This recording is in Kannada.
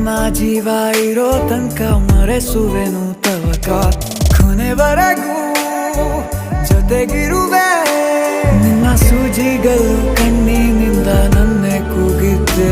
ನನ್ನ ಜೀವ ಇರೋ ತನಕ ಮರೆಸುವೆನು ತವಕ ಕೊನೆವರೆಗೂ ಜೊತೆಗಿರುವೆ ನಿನ್ನ ಸೂಜಿಗಳು ಕಣ್ಣಿನಿಂದ ನನ್ನೆ ಕೂಗಿದ್ದೆ